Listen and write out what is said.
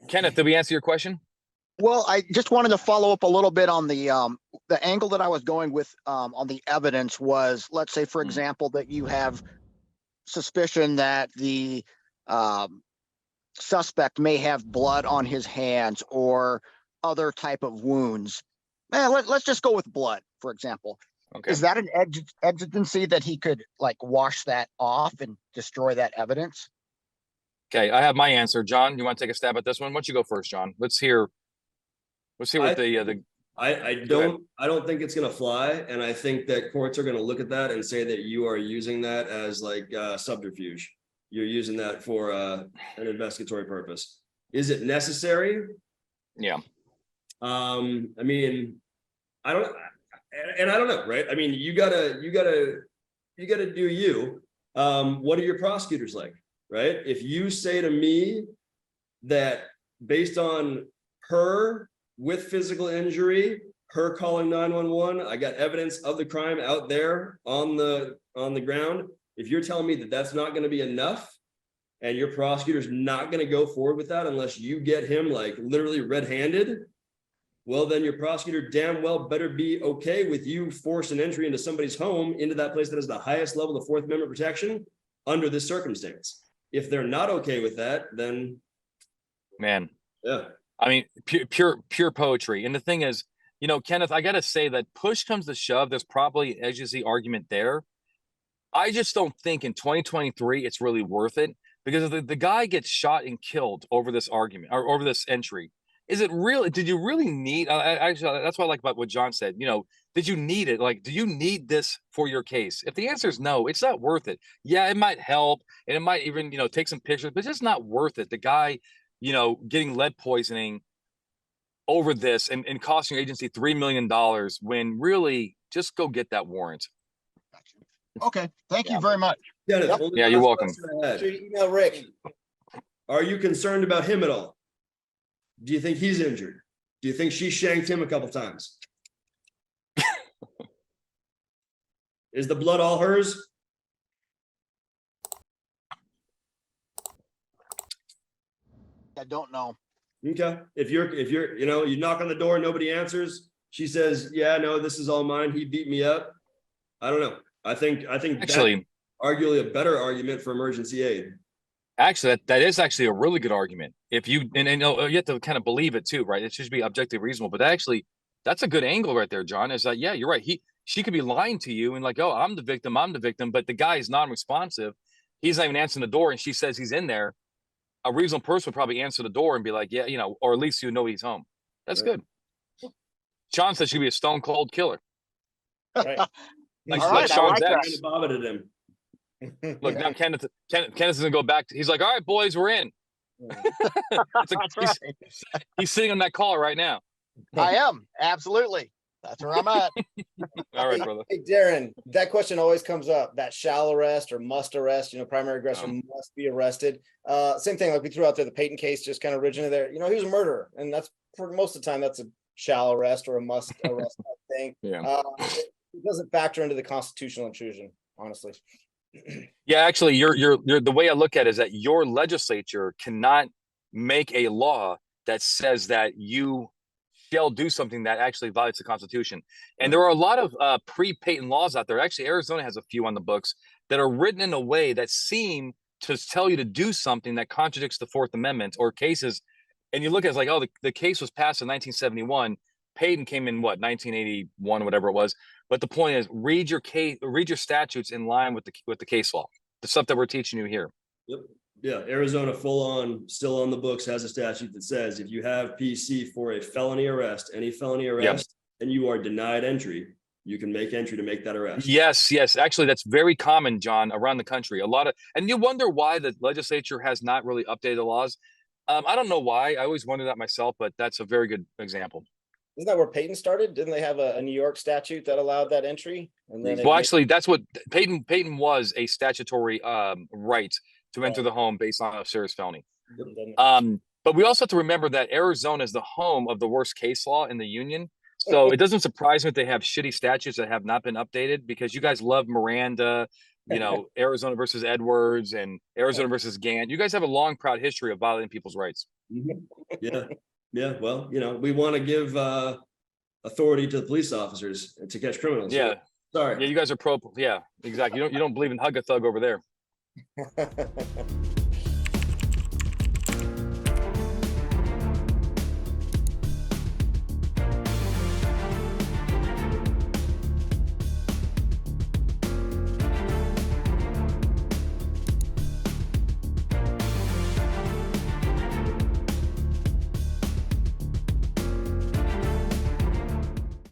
Kenneth, did we answer your question? Well, I just wanted to follow up a little bit on the angle that I was going with on the evidence was, let's say, for example, that you have suspicion that the suspect may have blood on his hands or other type of wounds. Let's just go with blood, for example. Okay. Is that an exigency that he could like wash that off and destroy that evidence? Okay, I have my answer. John, you want to take a stab at this one? Why don't you go first, John? Let's hear what the I don't think it's going to fly, and I think that courts are going to look at that and say that you are using that as like subterfuge. You're using that for an investigatory purpose. Is it necessary? Yeah. I mean, I don't know, right? I mean, you gotta do you. What are your prosecutors like, right? If you say to me that based on her with physical injury, her calling 911, I got evidence of the crime out there on the ground. If you're telling me that that's not going to be enough and your prosecutor's not going to go forward with that unless you get him like literally red-handed, well, then your prosecutor damn well better be okay with you forcing entry into somebody's home, into that place that has the highest level of Fourth Amendment protection under this circumstance. If they're not okay with that, then man. Yeah. I mean, pure poetry. And the thing is, you know, Kenneth, I got to say that push comes to shove, there's probably an exigency argument there. I just don't think in 2023 it's really worth it, because if the guy gets shot and killed over this argument or over this entry, is it really, did you really need, actually, that's what I like about what John said, you know, did you need it? Like, do you need this for your case? If the answer is no, it's not worth it. Yeah, it might help and it might even, you know, take some pictures, but it's just not worth it. The guy, you know, getting lead poisoning over this and costing your agency $3 million when really just go get that warrant. Okay, thank you very much. Dennis, Yeah, you're welcome. Email Rick. Are you concerned about him at all? Do you think he's injured? Do you think she shanked him a couple times? Is the blood all hers? I don't know. Okay. If you're, you know, you knock on the door, nobody answers. She says, yeah, no, this is all mine. He beat me up. I don't know. I think Actually, that's arguably a better argument for emergency aid. Actually, that is actually a really good argument. If you, and you have to kind of believe it too, right? It should be objectively reasonable, but actually that's a good angle right there, John, is that, yeah, you're right. She could be lying to you and like, oh, I'm the victim, but the guy is non-responsive. He's not even answering the door and she says he's in there. A reasonable person would probably answer the door and be like, yeah, you know, or at least you know he's home. That's good. Sean says she'd be a stone cold killer. Right. Like, All like right, I Sean's like ex. Vomited him. Look, now Kenneth is gonna go back. He's like, all right, boys, we're in. It's like, That's right. he's sitting on that call right now. I am, absolutely. That's where I'm at. All right, brother. Hey, Darren, that question always comes up, that shall arrest or must arrest, you know, primary aggressor must be arrested. Same thing, like we threw out there, the Peyton case just kind of originated there. You know, he was a murderer, and that's for most of the time, that's a shall arrest or a must arrest thing. Yeah. It doesn't factor into the constitutional intrusion, honestly. Yeah, actually, you're the way I look at it is that your legislature cannot make a law that says that you shall do something that actually violates the Constitution. And there are a lot of pre-Peyton laws out there. Actually, Arizona has a few on the books that are written in a way that seem to tell you to do something that contradicts the Fourth Amendment or cases. And you look at it, it's like, oh, the case was passed in 1971. Peyton came in what, 1981, whatever it was. But the point is, read your statutes in line with the case law, the stuff that we're teaching you here. Yep. Yeah, Arizona full on, still on the books, has a statute that says if you have PC for a felony arrest, any felony arrest, and you are denied entry, you can make entry to make that arrest. Yes. Actually, that's very common, John, around the country. And you wonder why the legislature has not really updated the laws. I don't know why. I always wonder that myself, but that's a very good example. Isn't that where Peyton started? Didn't they have a New York statute that allowed that entry? And then actually, that's what Peyton was, a statutory right to enter the home based on a serious felony. But we also have to remember that Arizona is the home of the worst case law in the union. So it doesn't surprise me that they have shitty statutes that have not been updated, because you guys love Miranda, you know, Arizona versus Edwards and Arizona versus Gant. You guys have a long, proud history of violating people's rights. Mhm. Yeah, yeah, well, we want to give authority to the police officers to catch criminals. Yeah. Sorry. Yeah, you guys are pro. Yeah, exactly. You don't believe in hug a thug over there.